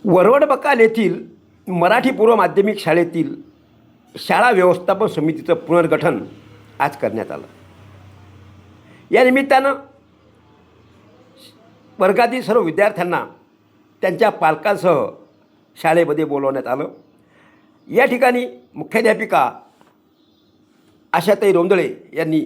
वरवड बकाल येथील मराठी पूर्व माध्यमिक शाळेतील शाळा व्यवस्थापन समितीचं पुनर्गठन आज करण्यात आलं. या निमित्तानं वर्गातील सर्व विद्यार्थ्यांना त्यांच्या पालकांसह शाळेमध्ये बोलवण्यात आलं. या ठिकाणी मुख्याध्यापिका आशाताई रोंदळे यांनी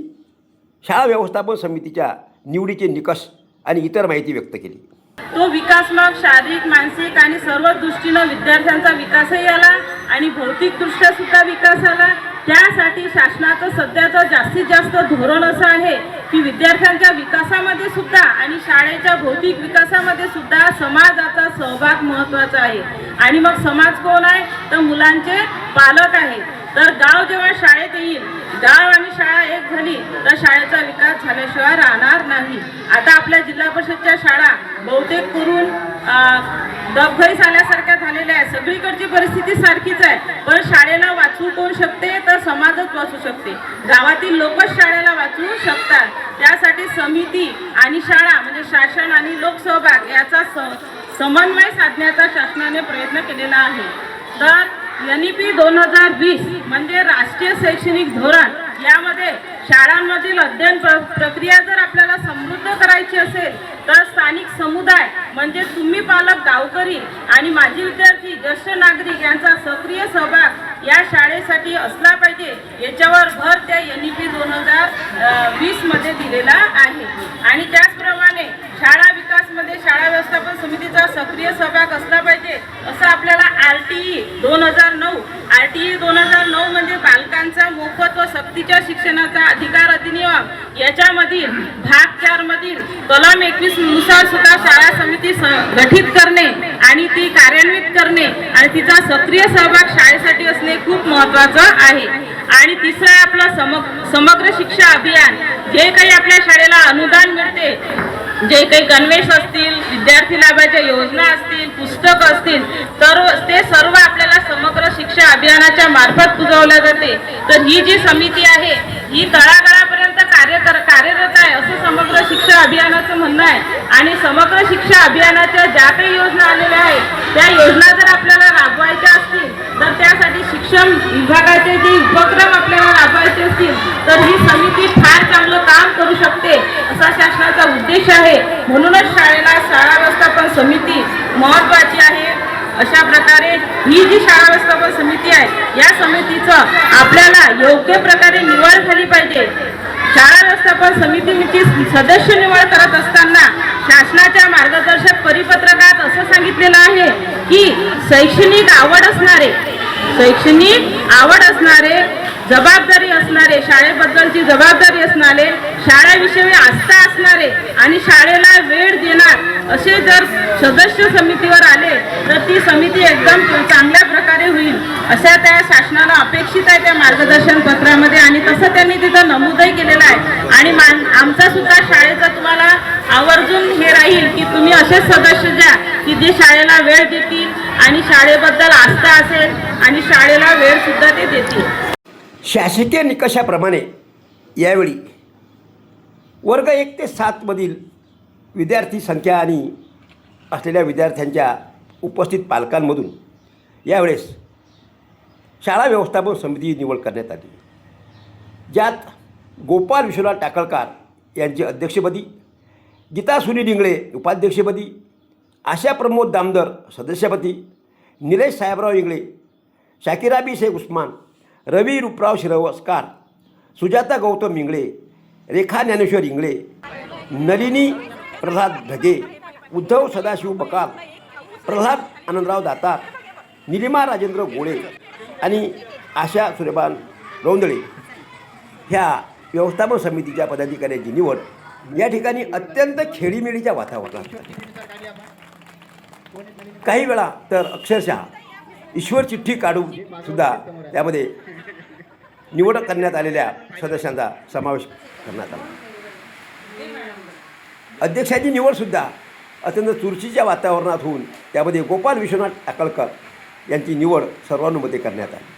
शाळा व्यवस्थापन समितीच्या निवडीचे निकष आणि इतर माहिती व्यक्त केली. तो विकासमग शारीरिक, मानसिक आणि सर्व दृष्टीनं विद्यार्थ्यांचा विकासही आला आणि भौतिकदृष्ट्या सुद्धा विकास आला. त्यासाठी शासनाचं सध्याचं जास्तीत जास्त धोरण असं आहे की विद्यार्थ्यांच्या विकासामध्ये सुद्धा आणि शाळेच्या भौतिक विकासामध्ये सुद्धा समाजाचा सहभाग महत्त्वाचा आहे. आणि मग समाज कोण आहे तर मुलांचे पालक आहे. तर गाव जेव्हा शाळेत येईल, गाव आणि शाळा एक झाली तर शाळेचा विकास झाल्याशिवाय राहणार नाही. आता आपल्या जिल्हा परिषदच्या शाळा बहुतेक करून डबघाईस आल्यासारख्या झालेल्या आहेत. सगळीकडची परिस्थिती सारखीच आहे, पण शाळेला वाचवू कोण शकते तर समाजच वाचू शकते. गावातील लोकच शाळेला वाचवू शकतात. त्यासाठी समिती आणि शाळा म्हणजे शासन आणि लोकसहभाग याचा समन्वय साधण्याचा शासनाने प्रयत्न केलेला आहे. तर NEP 2020 म्हणजे राष्ट्रीय शैक्षणिक धोरण, यामध्ये शाळांमधील अध्ययन प्रक्रिया जर आपल्याला समृद्ध करायची असेल तर स्थानिक समुदाय म्हणजे तुम्ही पालक, गावकरी आणि माजी विद्यार्थी, ज्येष्ठ नागरिक यांचा सक्रिय सहभाग या शाळेसाठी असला पाहिजे. याच्यावर भर त्या NEP 2020 मध्ये दिलेला आहे. आणि त्याचप्रमाणे शाळा विकासमध्ये शाळा व्यवस्थापन समितीचा सक्रिय सहभाग असला पाहिजे असं आपल्याला RTE 2009 म्हणजे बालकांचा मोफत व सक्तीच्या शिक्षणाचा अधिकार अधिनियम, याच्यामधील भाग 4 मधील कलम 21 नुसार सुद्धा शाळा समिती गठीत करणे आणि ती कार्यान्वित करणे आणि तिचा सक्रिय सहभाग शाळेसाठी असणे खूप महत्त्वाचं आहे. आणि तिसरं आहे आपलं समग्र शिक्षा अभियान. जे काही आपल्या शाळेला अनुदान मिळते, जे काही गणवेश असतील, विद्यार्थी लाभाच्या योजना असतील, पुस्तक असतील, तर ते सर्व आपल्याला समग्र शिक्षा अभियानाच्या मार्फत पुरवल्या जाते. तर ही जी समिती आहे ही तळागाळापर्यंत कार्यरत आहे असं समग्र शिक्षा अभियानाचं म्हणणं आहे. आणि समग्र शिक्षा अभियानाच्या ज्या काही योजना आलेल्या आहेत त्या योजना जर आपल्याला राबवायच्या असतील तर त्यासाठी शिक्षण विभागाचे जे उपक्रम आपल्याला राबवायचे असतील तर ही समिती फार चांगलं काम करू शकते असा शासनाचा उद्देश आहे. म्हणूनच शाळेला शाळा व्यवस्थापन समिती महत्त्वाची आहे. अशा प्रकारे ही जी शाळा व्यवस्थापन समिती आहे या समितीचं आपल्याला योग्य प्रकारे निवड झाली पाहिजे. शाळा व्यवस्थापन समितीची सदस्य निवड करत असताना शासनाच्या मार्गदर्शक परिपत्रकात असं सांगितलेलं आहे की शैक्षणिक आवड असणारे, जबाबदारी असणारे, शाळेबद्दलची जबाबदारी असणारे, शाळेविषयी आस्था असणारे आणि शाळेला वेळ देणार असे जर सदस्य समितीवर आले तर ती समिती एकदम चांगल्या प्रकारे होईल अशा त्या शासनाला अपेक्षित आहे त्या मार्गदर्शन पत्रामध्ये. आणि तसं त्यांनी तिथं नमूदही केलेलं आहे. आणि आमचा सुद्धा शाळेचा तुम्हाला आवर्जून हे राहील की तुम्ही असेच सदस्य द्या की जे शाळेला वेळ देतील आणि शाळेबद्दल आस्था असेल आणि शाळेला वेळ सुद्धा ते देतील. शासकीय निकषाप्रमाणे यावेळी वर्ग 1 ते 7 मधील विद्यार्थी संख्या आणि असलेल्या विद्यार्थ्यांच्या उपस्थित पालकांमधून यावेळेस शाळा व्यवस्थापन समिती निवड करण्यात आली. ज्यात गोपाल विश्वनाथ टाकळकार यांची अध्यक्षपदी, गीता सुनी डिंगळे उपाध्यक्षपदी, आशा प्रमोद दामदर सदस्यपदी, निलेश साहेबराव इंगळे, शाकिराबी शेख उस्मान, रवी रूपराव शिरवस्कार, सुजाता गौतम इंगळे, रेखा ज्ञानेश्वर इंगळे, नलिनी प्रल्हाद ढगे, उद्धव सदाशिव बकाल, प्रल्हाद आनंदराव दातार, निलिमा राजेंद्र गोळे आणि आशा सूर्यबान रोंदळे ह्या व्यवस्थापन समितीच्या पदाधिकाऱ्यांची निवड या ठिकाणी अत्यंत खेळीमेळीच्या वातावरणात झाली. काही वेळा तर अक्षरशः ईश्वर चिठ्ठी काढून सुद्धा त्यामध्ये निवड करण्यात आलेल्या सदस्यांचा समावेश करण्यात आला. अध्यक्षाची निवडसुद्धा अत्यंत चुरशीच्या वातावरणात होऊन त्यामध्ये गोपाल विश्वनाथ टाकळकर यांची निवड सर्वानुमते करण्यात आली.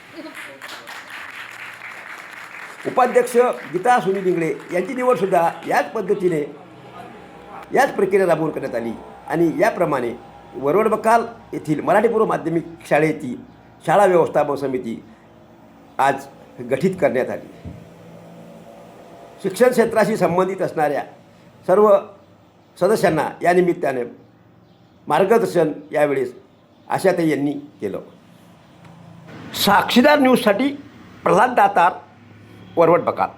उपाध्यक्ष गीता सुनी डिंगळे यांची निवडसुद्धा याच पद्धतीने याच प्रक्रिया राबवून करण्यात आली. आणि याप्रमाणे वरवड बकाल येथील मराठी पूर्व माध्यमिक शाळेची शाळा व्यवस्थापन समिती आज गठीत करण्यात आली. शिक्षण क्षेत्राशी संबंधित असणाऱ्या सर्व सदस्यांना या निमित्ताने मार्गदर्शन यावेळेस आशाताई यांनी केलं. साक्षीदार न्यूजसाठी प्रल्हाद दातार, वरवड बकाल.